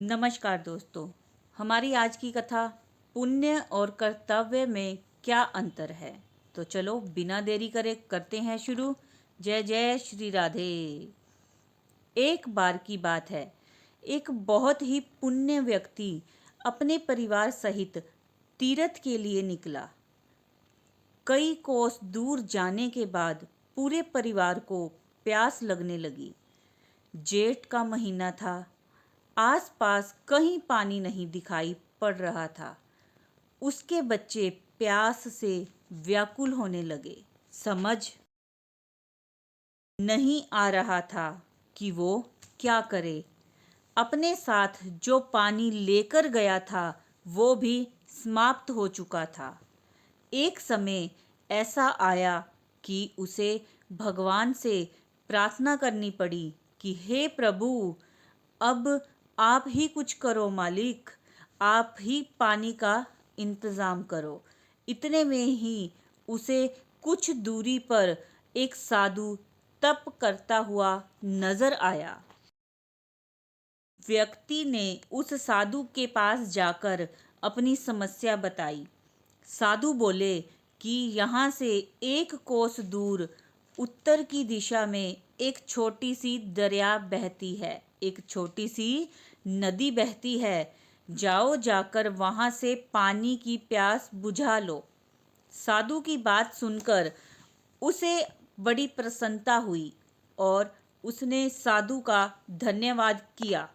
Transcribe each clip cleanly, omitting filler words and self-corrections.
नमस्कार दोस्तों। हमारी आज की कथा पुण्य और कर्तव्य में क्या अंतर है। तो चलो बिना देरी करे करते हैं शुरू। जय जय श्री राधे। एक बार की बात है, एक बहुत ही पुण्य व्यक्ति अपने परिवार सहित तीर्थ के लिए निकला। कई कोस दूर जाने के बाद पूरे परिवार को प्यास लगने लगी। जेठ का महीना था। आसपास कहीं पानी नहीं दिखाई पड़ रहा था। उसके बच्चे प्यास से व्याकुल होने लगे। समझ नहीं आ रहा था कि वो क्या करे। अपने साथ जो पानी लेकर गया था वो भी समाप्त हो चुका था। एक समय ऐसा आया कि उसे भगवान से प्रार्थना करनी पड़ी कि हे प्रभु, अब आप ही कुछ करो मालिक, आप ही पानी का इंतज़ाम करो। इतने में ही उसे कुछ दूरी पर एक साधु तप करता हुआ नजर आया। व्यक्ति ने उस साधु के पास जाकर अपनी समस्या बताई। साधु बोले कि यहाँ से एक कोस दूर उत्तर की दिशा में एक छोटी सी दरिया बहती है, एक छोटी सी नदी बहती है। जाओ, जाकर वहाँ से पानी की प्यास बुझा लो। साधु की बात सुनकर उसे बड़ी प्रसन्नता हुई और उसने साधु का धन्यवाद किया।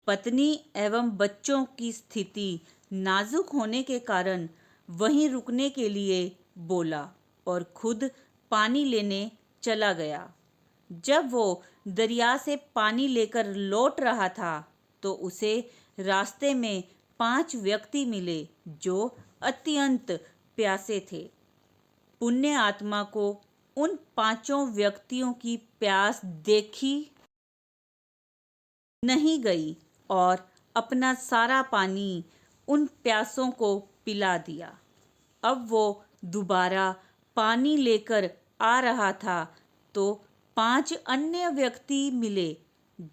पत्नी एवं बच्चों की स्थिति नाजुक होने के कारण वहीं रुकने के लिए बोला और खुद पानी लेने चला गया। जब वो दरिया से पानी लेकर लौट रहा था तो उसे रास्ते में 5 व्यक्ति मिले जो अत्यंत प्यासे थे। पुण्य आत्मा को उन 5 व्यक्तियों की प्यास देखी नहीं गई और अपना सारा पानी उन प्यासों को पिला दिया। अब वो दोबारा पानी लेकर आ रहा था तो 5 अन्य व्यक्ति मिले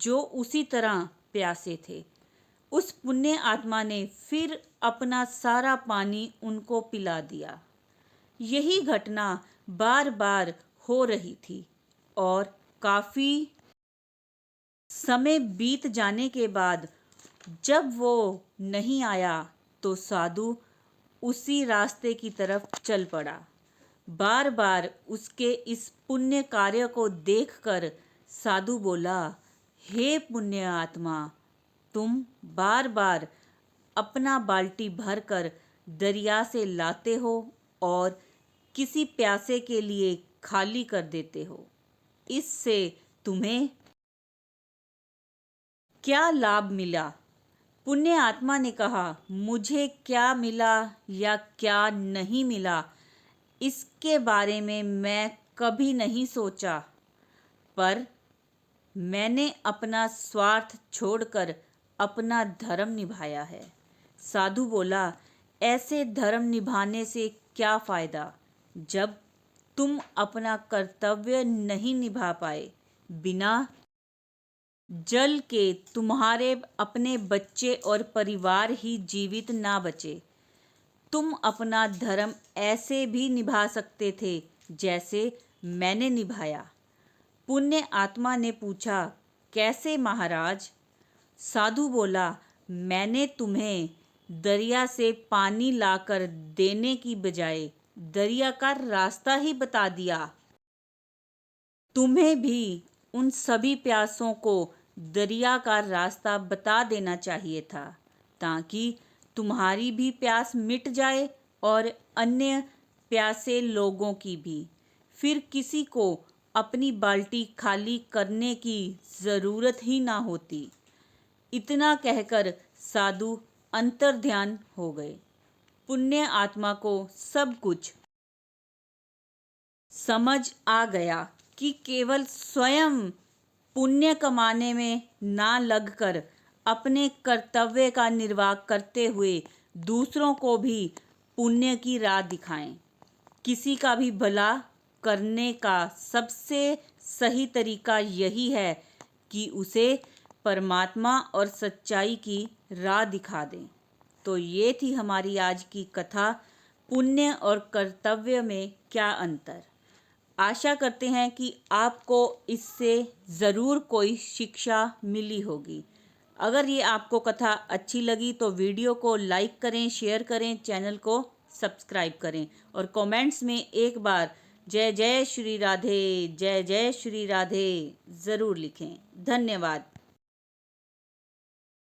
जो उसी तरह प्यासे थे। उस पुण्य आत्मा ने फिर अपना सारा पानी उनको पिला दिया। यही घटना बार बार हो रही थी और काफी समय बीत जाने के बाद जब वो नहीं आया तो साधु उसी रास्ते की तरफ चल पड़ा। बार बार उसके इस पुण्य कार्य को देखकर साधु बोला, हे पुण्य आत्मा, तुम बार बार अपना बाल्टी भरकर दरिया से लाते हो और किसी प्यासे के लिए खाली कर देते हो। इससे तुम्हें क्या लाभ मिला? पुण्य आत्मा ने कहा, मुझे क्या मिला या क्या नहीं मिला इसके बारे में मैं कभी नहीं सोचा, पर मैंने अपना स्वार्थ छोड़कर अपना धर्म निभाया है। साधु बोला, ऐसे धर्म निभाने से क्या फायदा जब तुम अपना कर्तव्य नहीं निभा पाए। बिना जल के तुम्हारे अपने बच्चे और परिवार ही जीवित ना बचे। तुम अपना धर्म ऐसे भी निभा सकते थे जैसे मैंने निभाया। पुण्य आत्मा ने पूछा, कैसे महाराज? साधु बोला, मैंने तुम्हें दरिया से पानी लाकर देने की बजाय दरिया का रास्ता ही बता दिया। तुम्हें भी उन सभी प्यासों को दरिया का रास्ता बता देना चाहिए था ताकि तुम्हारी भी प्यास मिट जाए और अन्य प्यासे लोगों की भी। फिर किसी को अपनी बाल्टी खाली करने की ज़रूरत ही ना होती। इतना कहकर साधु अंतर्ध्यान हो गए। पुण्य आत्मा को सब कुछ समझ आ गया कि केवल स्वयं पुण्य कमाने में ना लगकर अपने कर्तव्य का निर्वाह करते हुए दूसरों को भी पुण्य की राह दिखाएं। किसी का भी भला करने का सबसे सही तरीका यही है कि उसे परमात्मा और सच्चाई की राह दिखा दें। तो ये थी हमारी आज की कथा, पुण्य और कर्तव्य में क्या अंतर। आशा करते हैं कि आपको इससे ज़रूर कोई शिक्षा मिली होगी। अगर ये आपको कथा अच्छी लगी तो वीडियो को लाइक करें, शेयर करें, चैनल को सब्सक्राइब करें और कमेंट्स में एक बार जय जय श्री राधे, जय जय श्री राधे ज़रूर लिखें। धन्यवाद।